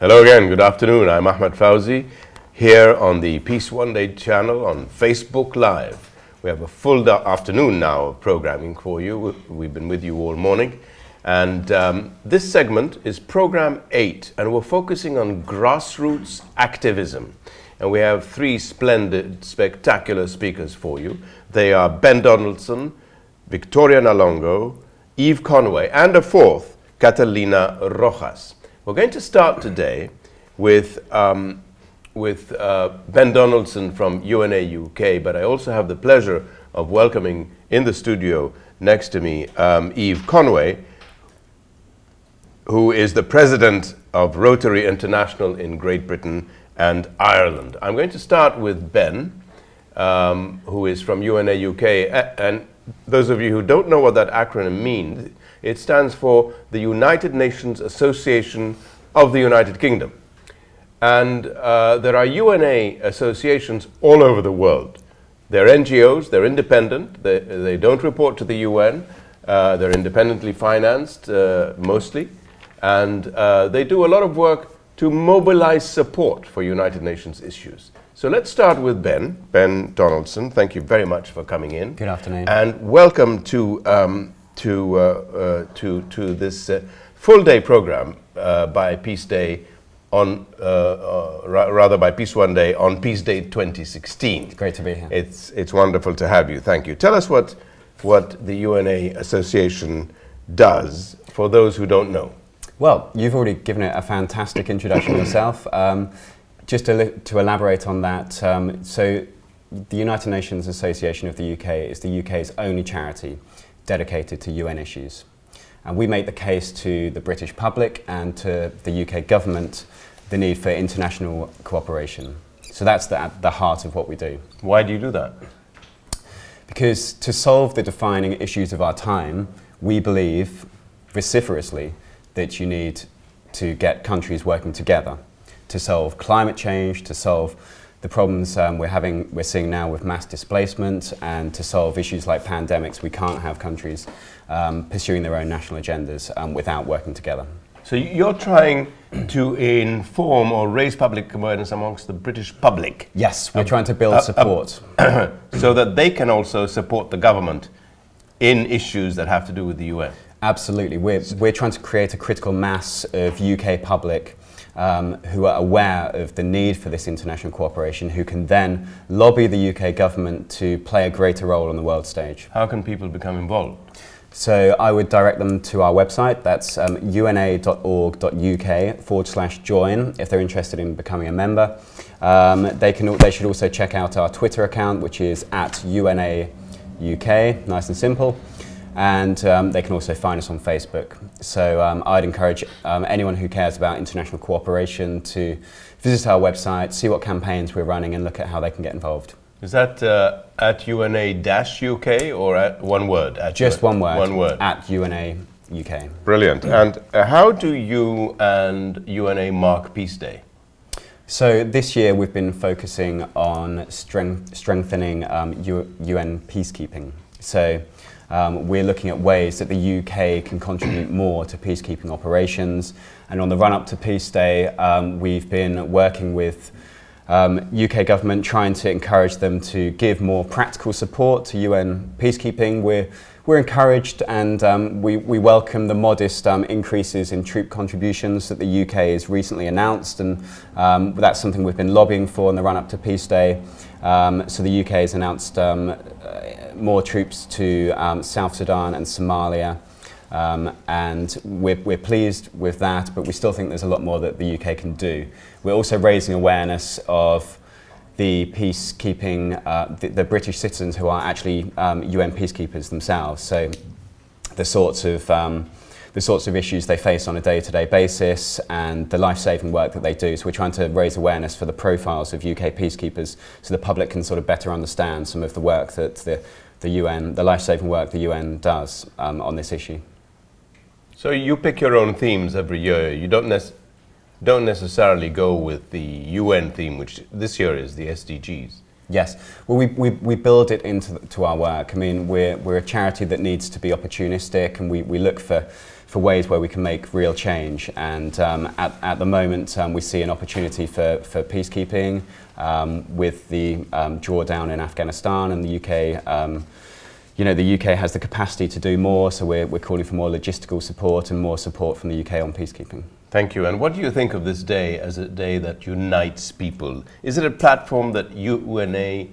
Hello again, good afternoon. I'm Ahmed Fauzi here on the Peace One Day channel on Facebook Live. We have a full afternoon now of programming for you. We've been with you all morning. And this segment is program 8, and we're focusing on grassroots activism. And we have 3 splendid, spectacular speakers for you. They are Ben Donaldson, Victoria Nalongo, Eve Conway, and a 4th, Catalina Rojas. We're going to start today with Ben Donaldson from UNA UK, but I also have the pleasure of welcoming in the studio next to me Eve Conway, who is the president of Rotary International in Great Britain and Ireland. I'm going to start with Ben, who is from UNA UK, and those of you who don't know what that acronym means, it stands for the United Nations Association of the United Kingdom. And there are UNA associations all over the world. They're NGOs, they're independent, they don't report to the UN, they're independently financed mostly, and they do a lot of work to mobilize support for United Nations issues. So let's start with Ben Donaldson. Thank you very much for coming in. Good afternoon. And welcome to this full day program by Peace Day on, rather by Peace One Day on Peace Day 2016. It's great to be here. It's wonderful to have you. Thank you. Tell us what the UNA Association does for those who don't know. Well, you've already given it a fantastic introduction yourself. Just to elaborate on that, so the United Nations Association of the UK is the UK's only charity dedicated to UN issues. And we make the case to the British public and to the UK government the need for international cooperation. So that's at the heart of what we do. Why do you do that? Because to solve the defining issues of our time, we believe vociferously that you need to get countries working together to solve climate change, to solve the problems we're seeing now with mass displacement, and to solve issues like pandemics. We can't have countries pursuing their own national agendas without working together. So you're trying to inform or raise public awareness amongst the British public. Yes, we're trying to build support. So that they can also support the government in issues that have to do with the UN. Absolutely. We're trying to create a critical mass of UK public who are aware of the need for this international cooperation, who can then lobby the UK government to play a greater role on the world stage. How can people become involved? So I would direct them to our website. That's una.org.uk/join if they're interested in becoming a member. They should also check out our Twitter account, which is @UNAUK, nice and simple. And they can also find us on Facebook. So I'd encourage anyone who cares about international cooperation to visit our website, see what campaigns we're running, and look at how they can get involved. Is that at UNA-UK or at one word? Just one word. One word. At UNA UK. Brilliant. And how do you and UNA mark Peace Day? So this year we've been focusing on strengthening UN peacekeeping. So we're looking at ways that the UK can contribute more to peacekeeping operations. And on the run-up to Peace Day, we've been working with UK government, trying to encourage them to give more practical support to UN peacekeeping. We're encouraged, and we welcome the modest increases in troop contributions that the UK has recently announced, and that's something we've been lobbying for in the run-up to Peace Day. So the UK has announced more troops to South Sudan and Somalia, and we're pleased with that, but we still think there's a lot more that the UK can do. We're also raising awareness of the peacekeeping, the British citizens who are actually UN peacekeepers themselves. So the sorts of issues they face on a day-to-day basis and the life-saving work that they do. So we're trying to raise awareness for the profiles of UK peacekeepers so the public can sort of better understand some of the work that the UN, the life-saving work the UN does on this issue. So you pick your own themes every year. You don't necessarily go with the UN theme, which this year is the SDGs. Yes, well, we build it into our work. I mean, we're a charity that needs to be opportunistic, and we look for for ways where we can make real change. And at the moment, we see an opportunity for peacekeeping with the drawdown in Afghanistan, and the UK. The UK has the capacity to do more, so we're calling for more logistical support and more support from the UK on peacekeeping. Thank you. And what do you think of this day as a day that unites people? Is it a platform that UNA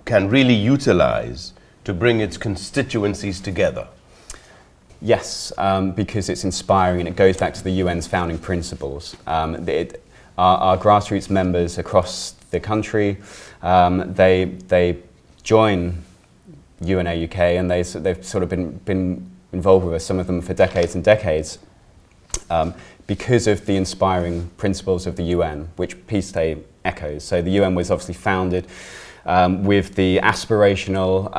can really utilize to bring its constituencies together? Yes, because it's inspiring and it goes back to the UN's founding principles. Our grassroots members across the country, they join UNA UK, and they've sort of been involved with us, some of them for decades and decades, because of the inspiring principles of the UN, which Peace Day echoes. So the UN was obviously founded with the aspirational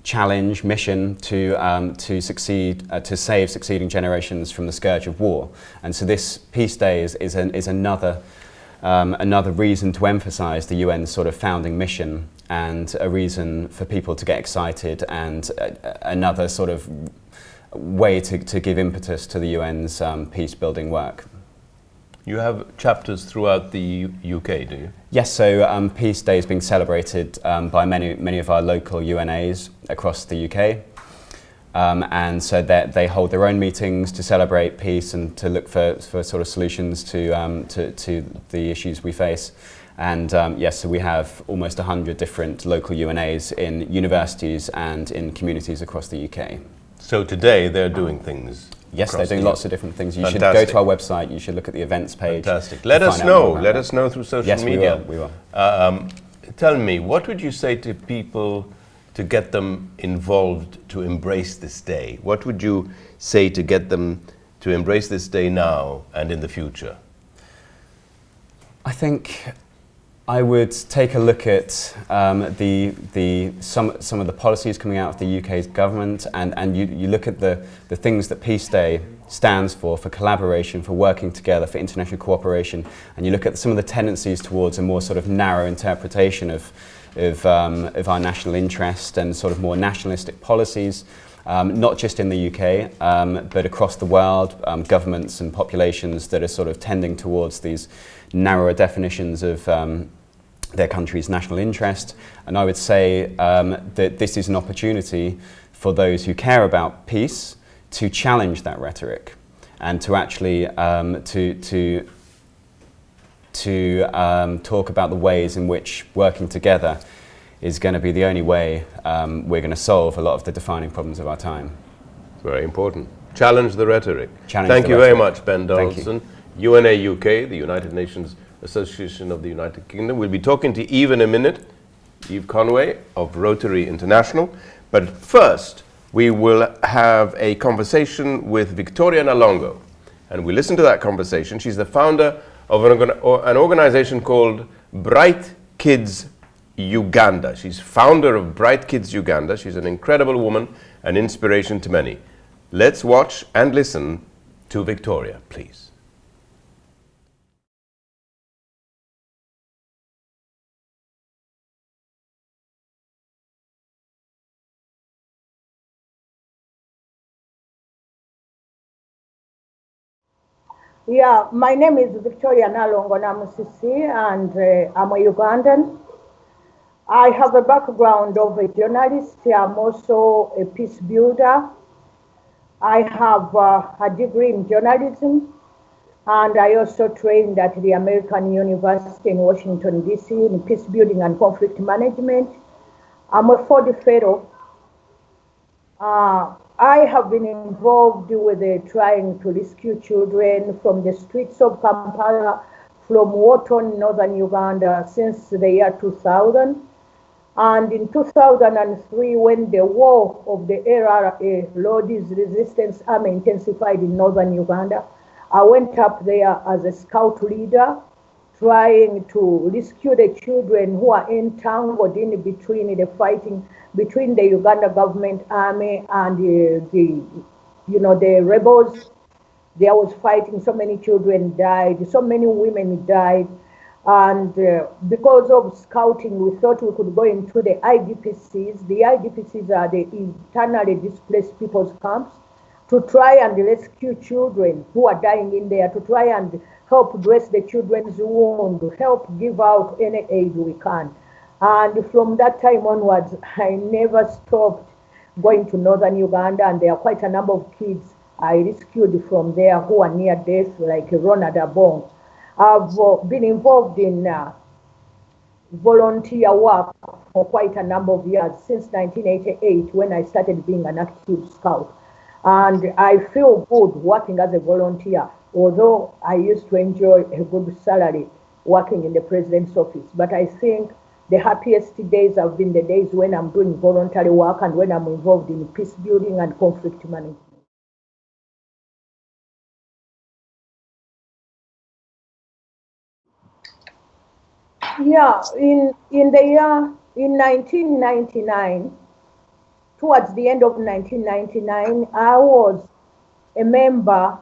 challenge, mission to succeed, to save succeeding generations from the scourge of war. And so this Peace Day is another reason to emphasise the UN's sort of founding mission, and a reason for people to get excited, and another sort of way to give impetus to the UN's peace-building work. You have chapters throughout the UK, do you? Yes, so Peace Day is being celebrated by many of our local UNAs across the UK. And so they hold their own meetings to celebrate peace and to look for sort of solutions to the issues we face. And yes, so we have almost 100 different local UNAs in universities and in communities across the UK. So today they're doing things. Yes, they're doing lots of different things. You should Fantastic. go to our website, you should look at the events page. Fantastic. Let us know through social media. We will. Tell me, what would you say to people to get them involved to embrace this day? What would you say to get them to embrace this day now and in the future? I think I would take a look at some of the policies coming out of the UK's government, and you look at the things that Peace Day stands for collaboration, for working together, for international cooperation, and you look at some of the tendencies towards a more sort of narrow interpretation of our national interest and sort of more nationalistic policies, not just in the UK, but across the world, governments and populations that are sort of tending towards these narrower definitions of their country's national interest. And I would say that this is an opportunity for those who care about peace to challenge that rhetoric and to actually talk about the ways in which working together is going to be the only way we're going to solve a lot of the defining problems of our time. Very important. Challenge the rhetoric. Thank you very much, Ben Donaldson. UNA UK, the United Nations Association of the United Kingdom. We'll be talking to Eve in a minute, Eve Conway of Rotary International. But first, we will have a conversation with Victoria Nalongo. And we listen to that conversation. She's the founder of an organization called Bright Kids Uganda. She's founder of Bright Kids Uganda. She's an incredible woman, an inspiration to many. Let's watch and listen to Victoria, please. Yeah, my name is Victoria Nalongo, and I'm a CC, and I'm a Ugandan. I have a background of a journalist. I'm also a peace builder. I have a degree in journalism, and I also trained at the American University in Washington, D.C. in peace building and conflict management. I'm a Ford Fellow. I have been involved with trying to rescue children from the streets of Kampala, from Wharton, northern Uganda, since the year 2000. And in 2003, when the war of the LRA, Lord's Resistance Army, intensified in northern Uganda, I went up there as a scout leader, trying to rescue the children who are entangled in between the fighting between the Uganda government army and the rebels. There was fighting, so many children died, so many women died. And because of scouting, we thought we could go into the IDPCs. The IDPCs are the internally displaced people's camps, to try and rescue children who are dying in there, to try and help dress the children's wound, to help give out any aid we can. And from that time onwards, I never stopped going to northern Uganda, and there are quite a number of kids I rescued from there who are near death, like Ronald Abong. I've been involved in volunteer work for quite a number of years, since 1988 when I started being an active scout. And I feel good working as a volunteer, although I used to enjoy a good salary working in the president's office. But I think the happiest days have been the days when I'm doing voluntary work and when I'm involved in peace building and conflict management. Yeah, in 1999, towards the end of 1999, I was a member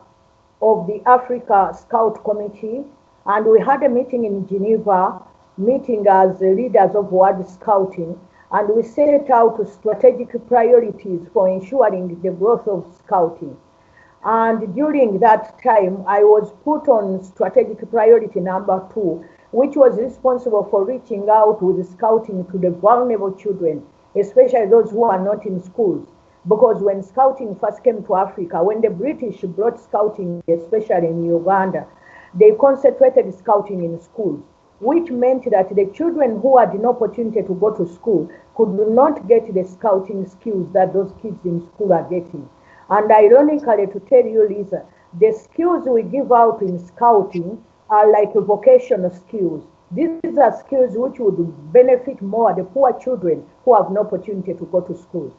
of the Africa Scout Committee, and we had a meeting in Geneva, meeting as the leaders of World Scouting, and we set out strategic priorities for ensuring the growth of Scouting. And during that time, I was put on strategic priority number 2, which was responsible for reaching out with Scouting to the vulnerable children, especially those who are not in schools. Because when Scouting first came to Africa, when the British brought Scouting, especially in Uganda, they concentrated Scouting in schools, which meant that the children who had no opportunity to go to school could not get the Scouting skills that those kids in school are getting. And ironically, to tell you, Lisa, the skills we give out in Scouting are like vocational skills. These are skills which would benefit more the poor children who have no opportunity to go to school.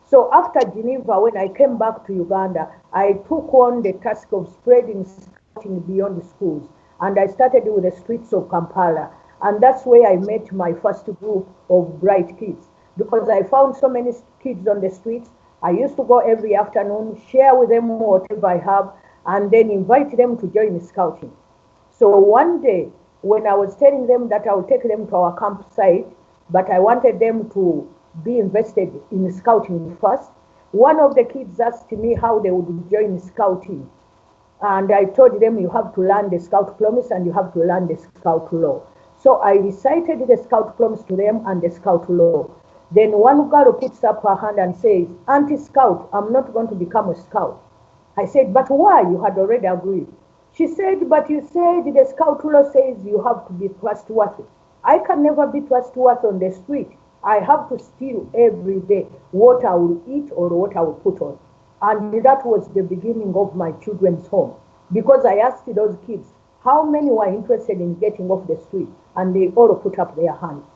So after Geneva, when I came back to Uganda, I took on the task of spreading Scouting beyond the schools. And I started with the streets of Kampala. And that's where I met my first group of bright kids. Because I found so many kids on the streets, I used to go every afternoon, share with them whatever I have, and then invite them to join Scouting. So one day, when I was telling them that I would take them to our campsite, but I wanted them to be invested in Scouting first, one of the kids asked me how they would join Scouting. And I told them, you have to learn the Scout Promise and you have to learn the Scout Law. So I recited the Scout Promise to them and the Scout Law. Then one girl puts up her hand and says, "Anti-Scout, I'm not going to become a Scout." I said, "But why? You had already agreed." She said, "But you said the Scout Law says you have to be trustworthy." I can never be trustworthy on the street. I have to steal every day what I will eat or what I will put on. And that was the beginning of my children's home. Because I asked those kids, how many were interested in getting off the street? And they all put up their hands.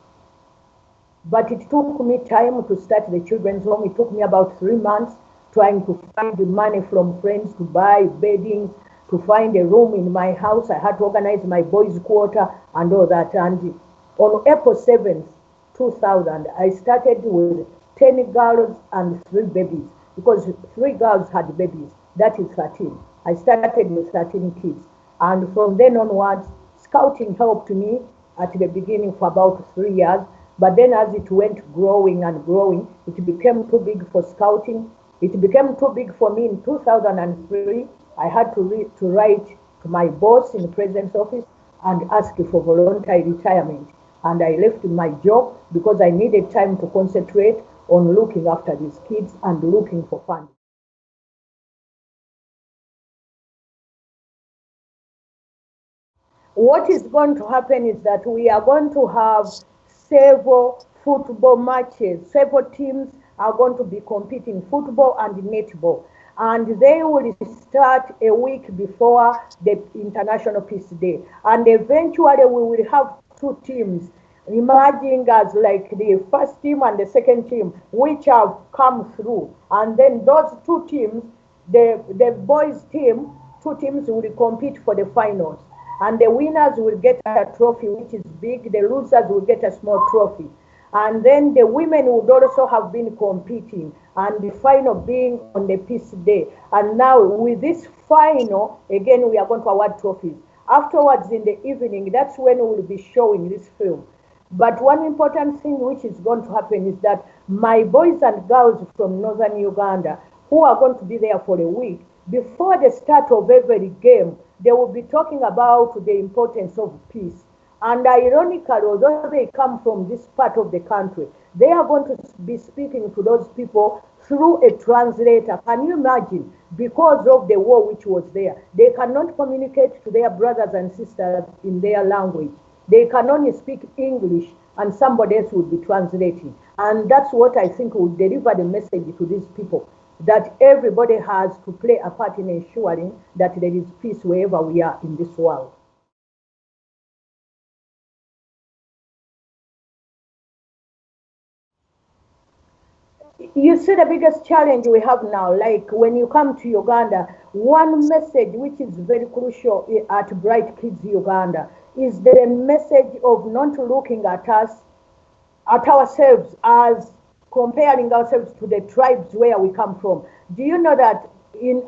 But it took me time to start the children's home. It took me about 3 months trying to find the money from friends to buy bedding, to find a room in my house. I had to organize my boys' quarter and all that. And on April 7th, 2000, I started with 10 girls and 3 babies, because 3 girls had babies. That is 13. I started with 13 kids. And from then onwards, Scouting helped me at the beginning for about 3 years. But then as it went growing and growing, it became too big for Scouting. It became too big for me in 2003. I had to write to my boss in the president's office and ask for voluntary retirement. And I left my job because I needed time to concentrate on looking after these kids and looking for funding. What is going to happen is that we are going to have several football matches. Several teams are going to be competing, football and netball. And they will start a week before the International Peace Day. And eventually we will have 2 teams emerging as like the first team and the second team, which have come through. And then those 2 teams, the boys team, 2 teams will compete for the finals. And the winners will get a trophy, which is big. The losers will get a small trophy. And then the women would also have been competing, and the final being on the Peace Day. And now with this final, again, we are going to award trophies. Afterwards, in the evening, that's when we'll be showing this film. But one important thing which is going to happen is that my boys and girls from northern Uganda, who are going to be there for a week, before the start of every game, they will be talking about the importance of peace. And ironically, although they come from this part of the country, they are going to be speaking to those people through a translator. Can you imagine? Because of the war which was there, they cannot communicate to their brothers and sisters in their language. They can only speak English, and somebody else will be translating. And that's what I think will deliver the message to these people, that everybody has to play a part in ensuring that there is peace wherever we are in this world. You see, the biggest challenge we have now, like when you come to Uganda, one message which is very crucial at Bright Kids Uganda is the message of not looking at ourselves as comparing ourselves to the tribes where we come from. Do you know that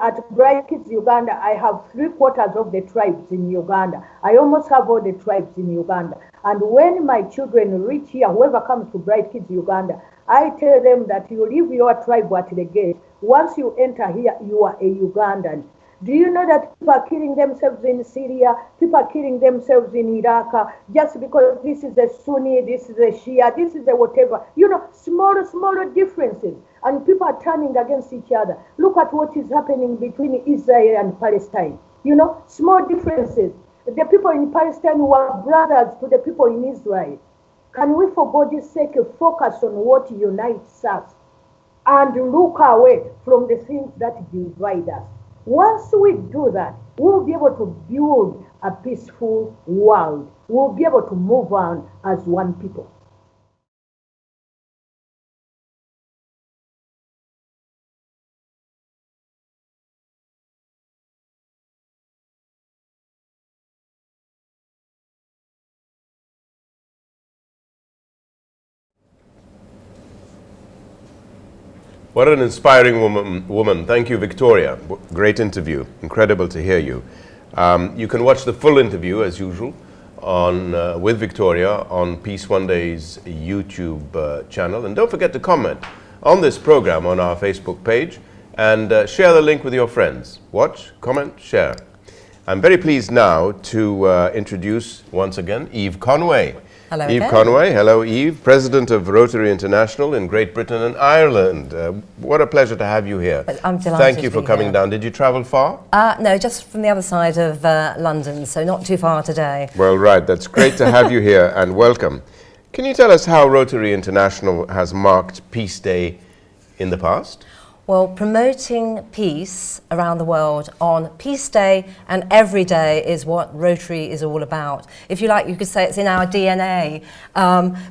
at Bright Kids Uganda, I have 3/4 of the tribes in Uganda. I almost have all the tribes in Uganda. And when my children reach here, whoever comes to Bright Kids Uganda, I tell them that you leave your tribe at the gate. Once you enter here, you are a Ugandan. Do you know that people are killing themselves in Syria, people are killing themselves in Iraq, just because this is a Sunni, this is a Shia, this is a whatever. You know, smaller differences. And people are turning against each other. Look at what is happening between Israel and Palestine. You know, small differences. The people in Palestine were brothers to the people in Israel. Can we, for God's sake, focus on what unites us and look away from the things that divide us? Once we do that, we'll be able to build a peaceful world. We'll be able to move on as one people. What an inspiring woman. Thank you, Victoria. Great interview. Incredible to hear you. You can watch the full interview, as usual, with Victoria on Peace One Day's YouTube channel. And don't forget to comment on this program on our Facebook page and share the link with your friends. Watch, comment, share. I'm very pleased now to introduce, once again, Eve Conway. Hello Eve again. Conway. Hello, Eve, President of Rotary International in Great Britain and Ireland. What a pleasure to have you here. I'm delighted. Thank you to for be coming here. down. Did you travel far? No, just from the other side of London, so not too far today. Well, right. That's great to have you here and welcome. Can you tell us how Rotary International has marked Peace Day in the past? Well, promoting peace around the world on Peace Day and every day is what Rotary is all about. If you like, you could say it's in our DNA,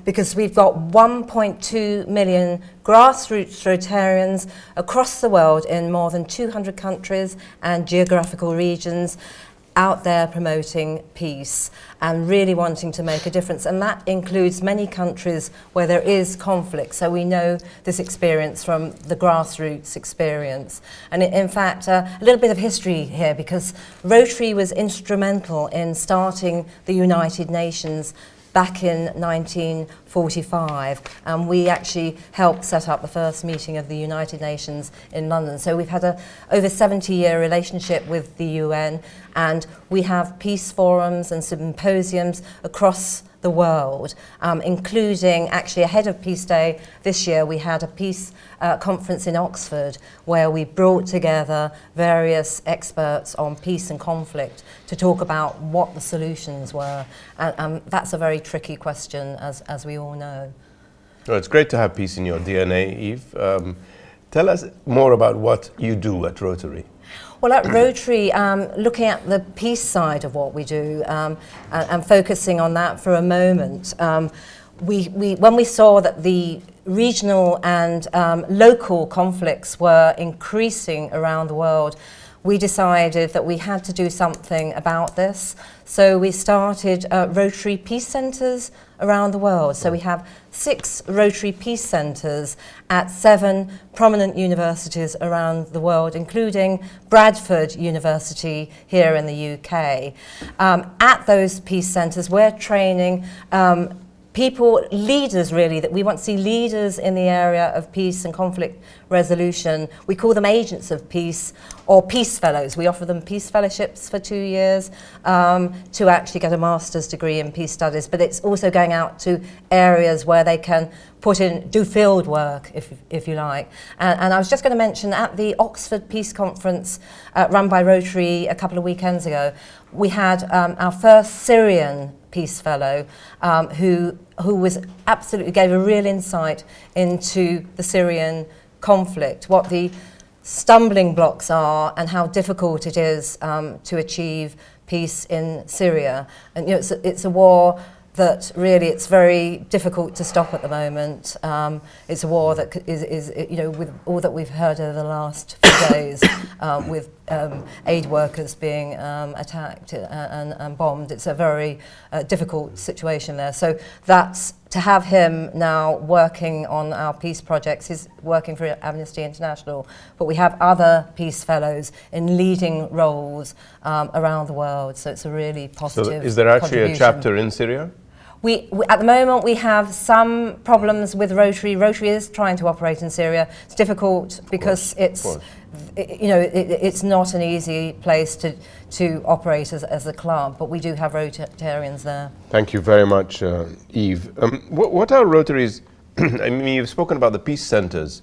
because we've got 1.2 million grassroots Rotarians across the world in more than 200 countries and geographical regions, out there promoting peace and really wanting to make a difference. And that includes many countries where there is conflict. So we know this experience from the grassroots experience. And in fact, a little bit of history here, because Rotary was instrumental in starting the United Nations back in 1945, and we actually helped set up the first meeting of the United Nations in London. So we've had a over 70-year relationship with the UN, and we have peace forums and symposiums across the world, including actually ahead of Peace Day this year. We had a peace conference in Oxford where we brought together various experts on peace and conflict to talk about what the solutions were, and that's a very tricky question, as we all know. Well, it's great to have peace in your DNA, Eve. Tell us more about what you do at Rotary. Well, at Rotary, looking at the peace side of what we do and focusing on that for a moment, when we saw that the regional and local conflicts were increasing around the world, we decided that we had to do something about this. So we started Rotary Peace Centres around the world. So we have 6 Rotary Peace Centres at 7 prominent universities around the world, including Bradford University here in the UK. At those peace centres, we're training people, leaders really, that we want to see leaders in the area of peace and conflict resolution. We call them agents of peace or peace fellows. We offer them peace fellowships for 2 years to actually get a master's degree in peace studies, but it's also going out to areas where they can do field work, if you like. And I was just going to mention at the Oxford Peace Conference run by Rotary a couple of weekends ago, we had our first Syrian peace fellow who was absolutely gave a real insight into the Syrian conflict, what the stumbling blocks are and how difficult it is to achieve peace in Syria. And you know, it's a war that really it's very difficult to stop at the moment. It's a war that is you know, with all that we've heard over the last few days, with aid workers being attacked and bombed. It's a very difficult situation there. So that's to have him now working on our peace projects. He's working for Amnesty International, but we have other peace fellows in leading roles around the world. So it's a really positive. So is there actually a chapter in Syria? We at the moment we have some problems with Rotary. Rotary is trying to operate in Syria. It's difficult because it's not an easy place to operate as a club, but we do have Rotarians there. Thank you very much, Eve. What are Rotaries? I mean, you've spoken about the peace centres.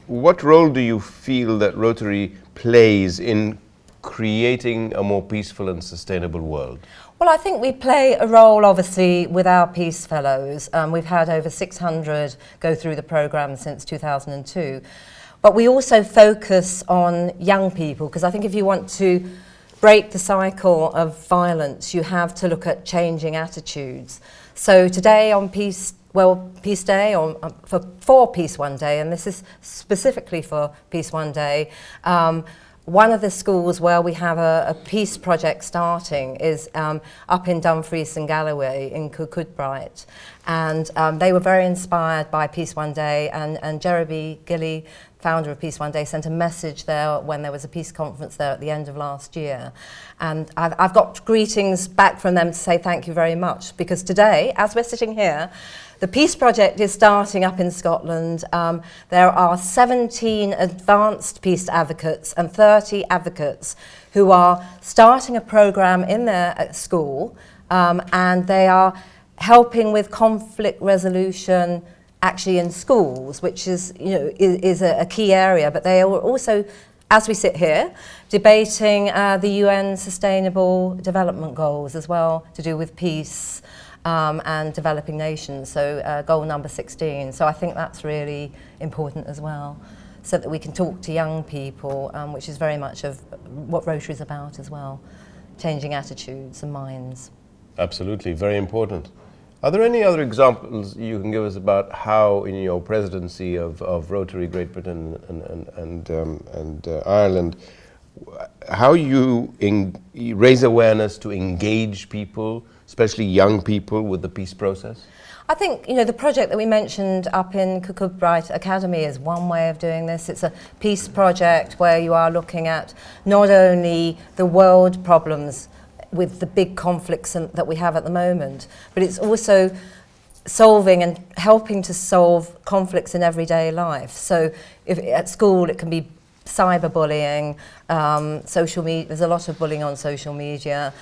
What role do you feel that Rotary plays in creating a more peaceful and sustainable world? Well, I think we play a role, obviously, with our Peace Fellows. We've had over 600 go through the programme since 2002. But we also focus on young people, because I think if you want to break the cycle of violence, you have to look at changing attitudes. So today on Peace Day, for Peace One Day, and this is specifically for Peace One Day, one of the schools where we have a peace project starting is up in Dumfries and Galloway in Kirkcudbright. And they were very inspired by Peace One Day, and Jeremy Gilly, founder of Peace One Day, sent a message there when there was a peace conference there at the end of last year. And I've got greetings back from them to say thank you very much, because today, as we're sitting here, the Peace Project is starting up in Scotland. There are 17 advanced peace advocates and 30 advocates who are starting a programme in their school, and they are helping with conflict resolution actually in schools, which is, is a key area. But they are also, as we sit here, debating the UN Sustainable Development Goals as well, to do with peace and developing nations, so goal number 16. So I think that's really important as well, so that we can talk to young people, which is very much of what Rotary is about as well, changing attitudes and minds. Absolutely, very important. Are there any other examples you can give us about how, in your presidency of Rotary Great Britain and Ireland, how you raise awareness to engage people, especially young people, with the peace process? I think, the project that we mentioned up in Kirkcudbright Academy is one way of doing this. It's a peace project where you are looking at not only the world problems with the big conflicts that we have at the moment, but it's also solving and helping to solve conflicts in everyday life. So if at school it can be cyberbullying, social media, there's a lot of bullying on social media,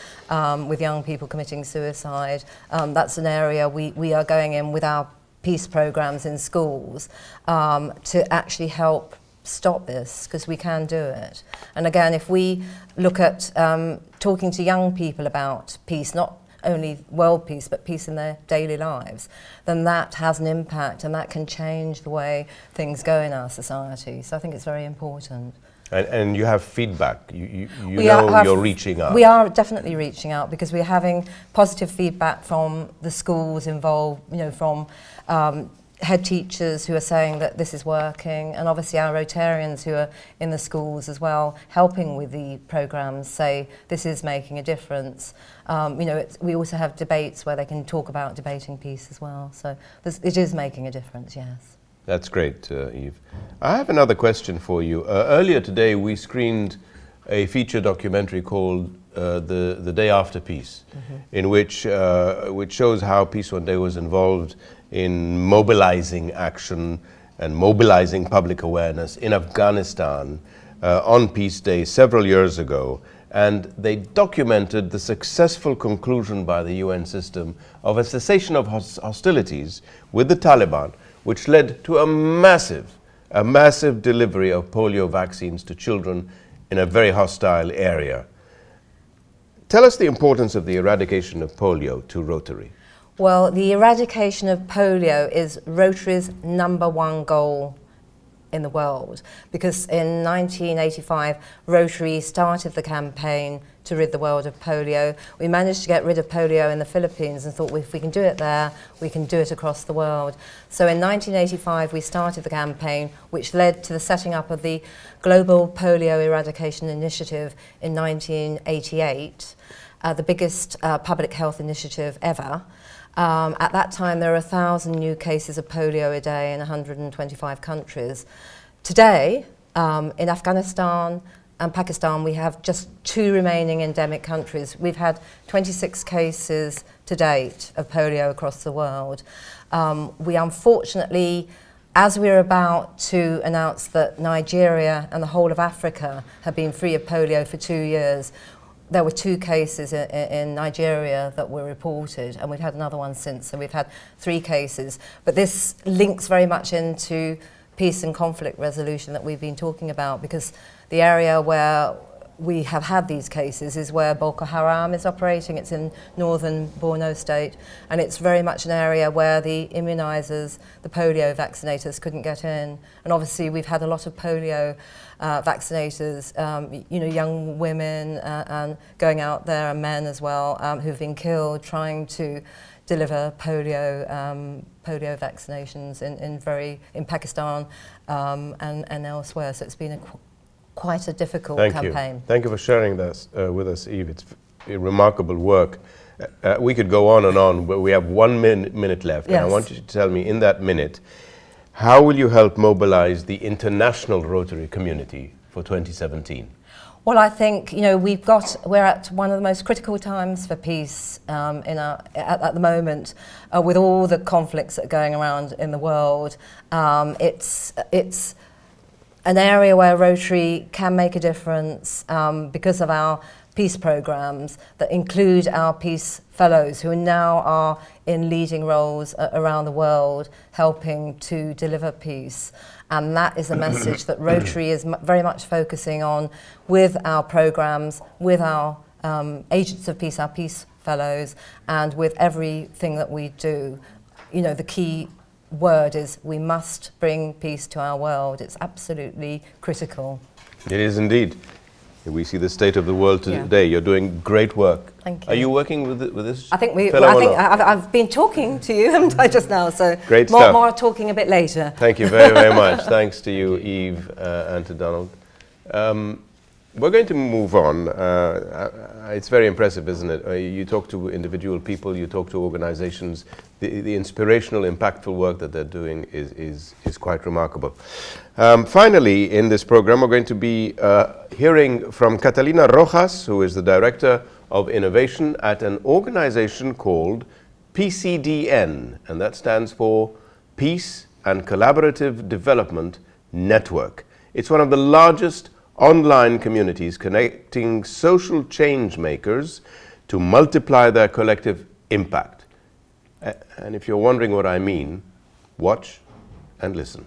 with young people committing suicide. That's an area we are going in with our peace programs in schools to actually help stop this, because we can do it. And again, if we look at talking to young people about peace, not only world peace, but peace in their daily lives, then that has an impact, and that can change the way things go in our society. So I think it's very important. And you have feedback. You're reaching out. We are definitely reaching out, because we're having positive feedback from the schools involved, from head teachers who are saying that this is working, and obviously our Rotarians who are in the schools as well, helping with the programmes, say this is making a difference. You know, we also have debates where they can talk about debating peace as well. So it is making a difference, yes. That's great, Eve. I have another question for you. Earlier today, we screened a feature documentary called The Day After Peace, in which shows how Peace One Day was involved in mobilizing action and mobilizing public awareness in Afghanistan on Peace Day several years ago. And they documented the successful conclusion by the UN system of a cessation of hostilities with the Taliban, which led to a massive delivery of polio vaccines to children in a very hostile area. Tell us the importance of the eradication of polio to Rotary. Well, the eradication of polio is Rotary's #1 goal in the world, because in 1985 Rotary started the campaign to rid the world of polio. We managed to get rid of polio in the Philippines and thought, well, if we can do it there, we can do it across the world. So in 1985 we started the campaign, which led to the setting up of the Global Polio Eradication Initiative in 1988, the biggest public health initiative ever. At that time, there were 1,000 new cases of polio a day in 125 countries. Today, in Afghanistan and Pakistan, we have just 2 remaining endemic countries. We've had 26 cases to date of polio across the world. We unfortunately, as we're about to announce that Nigeria and the whole of Africa have been free of polio for 2 years, there were 2 cases in Nigeria that were reported, and we've had another one since, so we've had 3 cases. But this links very much into peace and conflict resolution that we've been talking about, because the area where we have had these cases is where Boko Haram is operating. It's in northern Borno state, and it's very much an area where the immunisers, the polio vaccinators, couldn't get in. And obviously we've had a lot of polio vaccinators, you know, young women and going out there, and men as well, who've been killed trying to deliver polio vaccinations in Pakistan and elsewhere. So it's been quite a difficult campaign. Thank you for sharing this with us, Eve. It's remarkable work. We could go on and on, but we have 1 minute left. Yes. And I want you to tell me in that minute, how will you help mobilize the international Rotary community for 2017? Well, I think, you know, we're at one of the most critical times for peace at the moment, with all the conflicts that are going around in the world. It's an area where Rotary can make a difference because of our peace programs that include our peace fellows, who now are in leading roles around the world helping to deliver peace. And that is a message that Rotary is very much focusing on with our programs, with our agents of peace, our peace fellows, and with everything that we do. You know, the key word is we must bring peace to our world. It's absolutely critical. It is indeed. We see the state of the world today. You're doing great work. Thank you. Are you working with this? I think I've been talking to you, haven't I, just now? So great stuff. More talking a bit later. Thank you very, very much. Thanks to you, Eve, and to Donald. We're going to move on. It's very impressive, isn't it? You talk to individual people, you talk to organizations. The inspirational, impactful work that they're doing is quite remarkable. Finally, in this program, we're going to be hearing from Catalina Rojas, who is the Director of Innovation at an organization called PCDN, and that stands for Peace and Collaborative Development Network. It's one of the largest online communities connecting social change makers to multiply their collective impact. And if you're wondering what I mean, watch and listen.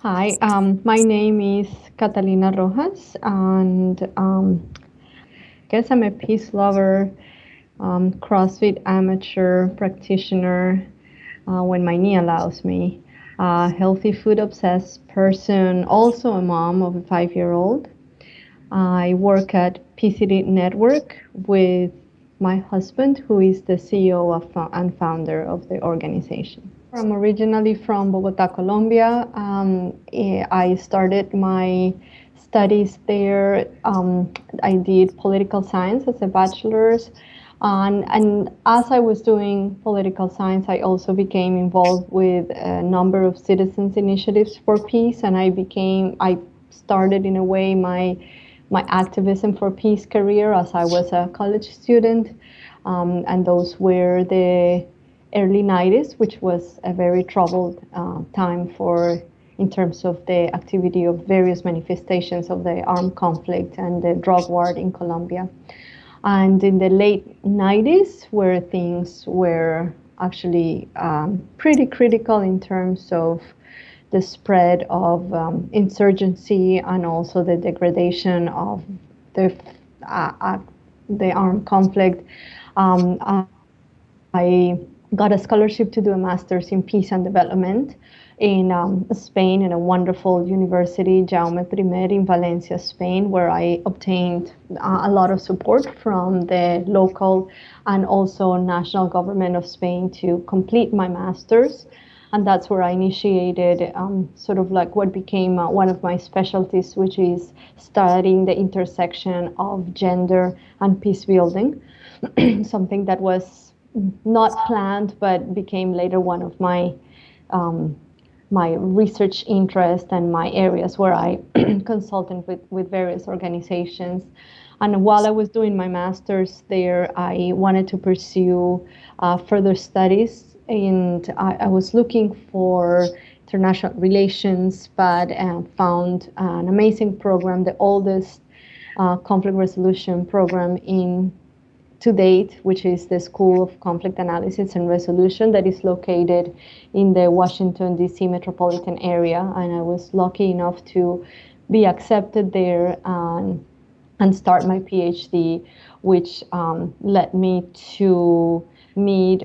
Hi, my name is Catalina Rojas, and I guess I'm a peace lover, CrossFit amateur practitioner when my knee allows me. a healthy food obsessed person, also a mom of a 5-year-old. I work at PCD Network with my husband, who is the CEO and founder of the organization. I'm originally from Bogota, Colombia. I started my studies there. I did political science as a bachelor's. And as I was doing political science, I also became involved with a number of citizens initiatives for peace, and I started in a way my activism for peace career as I was a college student, and those were the early 90s, which was a very troubled time in terms of the activity of various manifestations of the armed conflict and the drug war in Colombia. And in the late 90s, where things were actually pretty critical in terms of the spread of insurgency and also the degradation of the armed conflict. I got a scholarship to do a master's in peace and development in Spain, in a wonderful university, Jaume I in Valencia, Spain, where I obtained a lot of support from the local and also national government of Spain to complete my master's. And that's where I initiated sort of like what became one of my specialties, which is studying the intersection of gender and peace building, something that was not planned but became later one of my my research interest and my areas where I consulted with various organizations. And while I was doing my master's there, I wanted to pursue further studies, and I was looking for international relations, but found an amazing program, the oldest conflict resolution program to date, which is the School of Conflict Analysis and Resolution that is located in the Washington, D.C. metropolitan area. And I was lucky enough to be accepted there and start my PhD, which led me to meet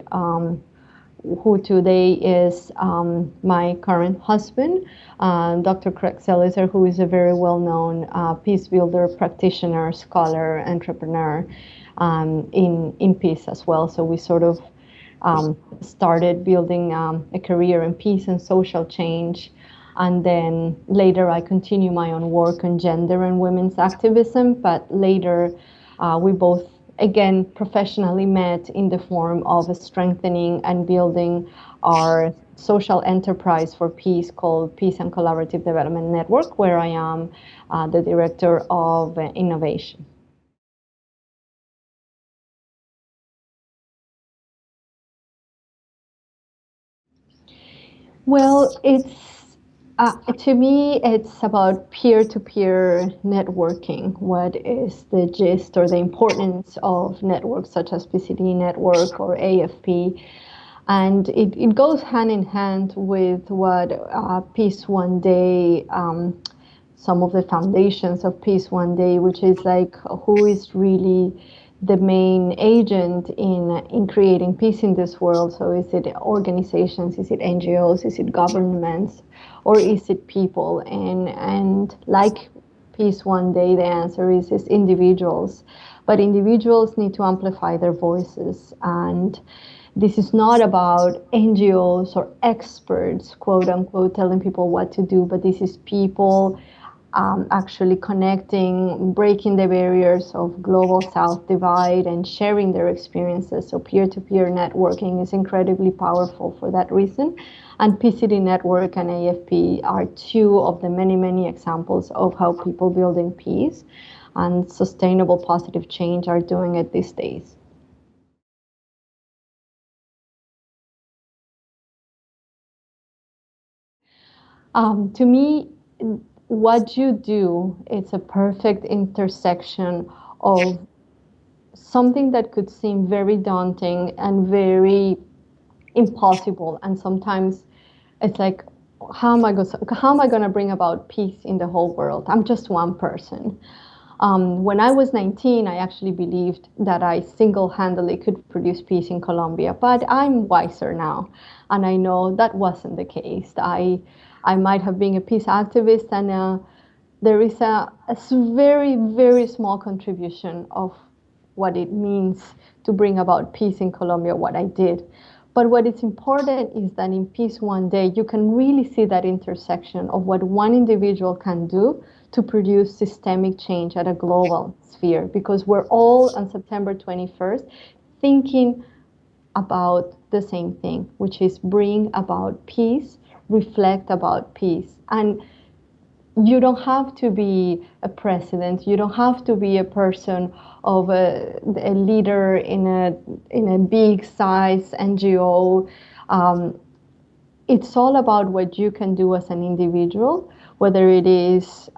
who today is my current husband, Dr. Craig Selizer, who is a very well-known peace builder, practitioner, scholar, entrepreneur in peace as well. So we sort of started building a career in peace and social change. And then later I continue my own work on gender and women's activism, but later we both again professionally met in the form of strengthening and building our social enterprise for peace called Peace and Collaborative Development Network, where I am the director of innovation. Well, to me, it's about peer-to-peer networking. What is the gist or the importance of networks such as PCD Network or AFP? And it goes hand in hand with what Peace One Day, some of the foundations of Peace One Day, which is like who is really the main agent in creating peace in this world. So is it organizations, is it NGOs, is it governments, or is it people? And like Peace One Day, the answer is individuals. But individuals need to amplify their voices. And this is not about NGOs or experts, quote unquote, telling people what to do, but this is people actually connecting, breaking the barriers of global South divide and sharing their experiences. So peer-to-peer networking is incredibly powerful for that reason. And PCD Network and AFP are two of the many, many examples of how people building peace and sustainable positive change are doing it these days. To me, what you do, it's a perfect intersection of something that could seem very daunting and very impossible. And sometimes it's like, how am I going to bring about peace in the whole world? I'm just one person. When I was 19, I actually believed that I single-handedly could produce peace in Colombia, but I'm wiser now, and I know that wasn't the case. I might have been a peace activist, and there is a very, very small contribution of what it means to bring about peace in Colombia, what I did. But what is important is that in Peace One Day, you can really see that intersection of what one individual can do to produce systemic change at a global sphere, because we're all on September 21st thinking about the same thing, which is bring about peace, reflect about peace. And you don't have to be a president. You don't have to be a person of a leader in a big size NGO. It's all about what you can do as an individual, whether it is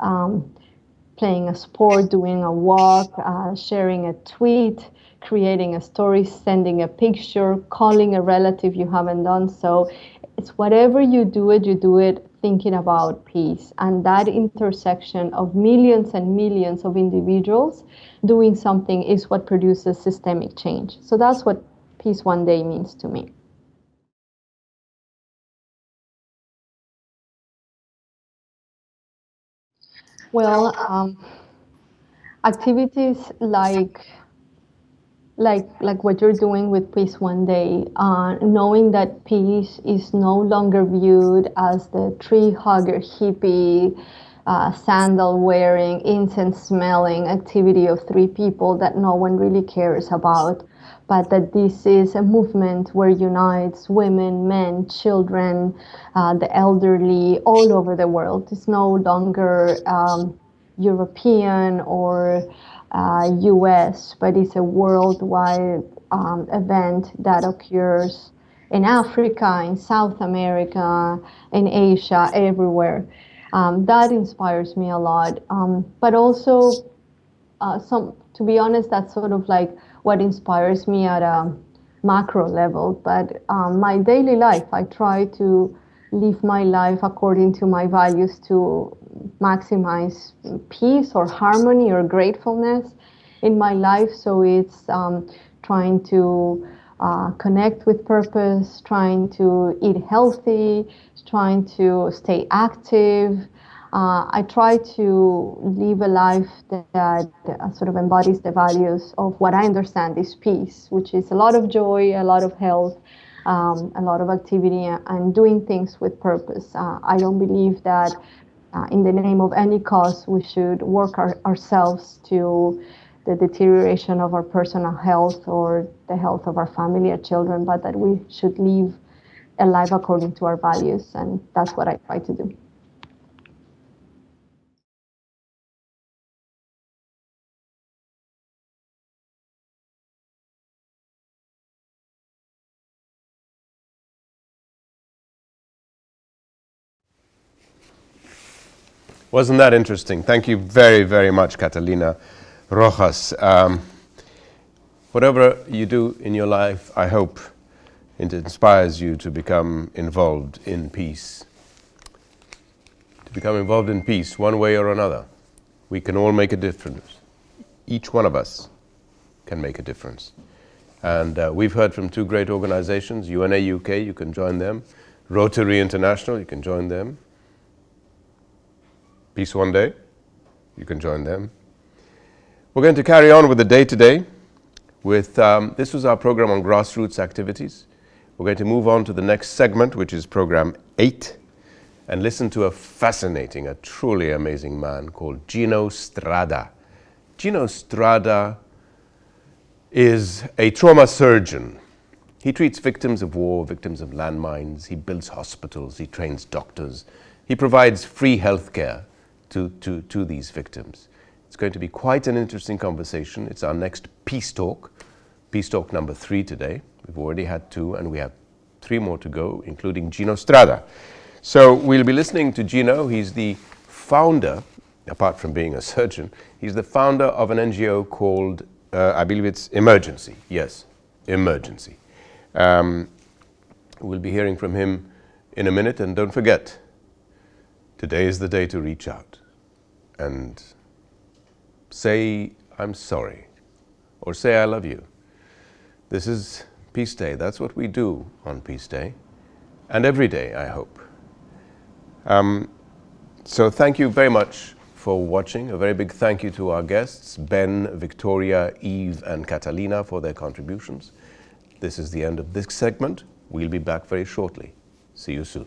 playing a sport, doing a walk, sharing a tweet, creating a story, sending a picture, calling a relative you haven't done so. It's whatever you do it thinking about peace. And that intersection of millions and millions of individuals doing something is what produces systemic change. So that's what Peace One Day means to me. Well, activities like what you're doing with Peace One Day, knowing that peace is no longer viewed as the tree hugger hippie, sandal wearing, incense smelling activity of three people that no one really cares about, but that this is a movement where unites women, men, children, the elderly all over the world. It's no longer European or US, but it's a worldwide event that occurs in Africa, in South America, in Asia, everywhere. That inspires me a lot. But also, to be honest, that's sort of like what inspires me at a macro level. But my daily life, I try to live my life according to my values to maximize peace or harmony or gratefulness in my life. So it's trying to connect with purpose, trying to eat healthy, trying to stay active. I try to live a life that sort of embodies the values of what I understand is peace, which is a lot of joy, a lot of health, a lot of activity, and doing things with purpose. I don't believe that in the name of any cause we should work ourselves to the deterioration of our personal health or the health of our family or children, but that we should live a life according to our values, and that's what I try to do. Wasn't that interesting? Thank you very, very much, Catalina Rojas. Whatever you do in your life, I hope it inspires you to become involved in peace. To become involved in peace, one way or another. We can all make a difference. Each one of us can make a difference. And we've heard from two great organizations, UNA UK, you can join them. Rotary International, you can join them. Peace One Day, you can join them. We're going to carry on with the day today. This was our program on grassroots activities. We're going to move on to the next segment, which is program 8, and listen to a fascinating, a truly amazing man called Gino Strada. Gino Strada is a trauma surgeon. He treats victims of war, victims of landmines. He builds hospitals. He trains doctors. He provides free health care to these victims. It's going to be quite an interesting conversation. It's our next Peace Talk number 3 today. We've already had 2, and we have 3 more to go, including Gino Strada. So we'll be listening to Gino. He's the founder, apart from being a surgeon, he's the founder of an NGO called, I believe it's Emergency. Yes, Emergency. We'll be hearing from him in a minute, and don't forget, today is the day to reach out and say I'm sorry, or say I love you. This is Peace Day. That's what we do on Peace Day, and every day, I hope. So thank you very much for watching. A very big thank you to our guests, Ben, Victoria, Eve, and Catalina, for their contributions. This is the end of this segment. We'll be back very shortly. See you soon.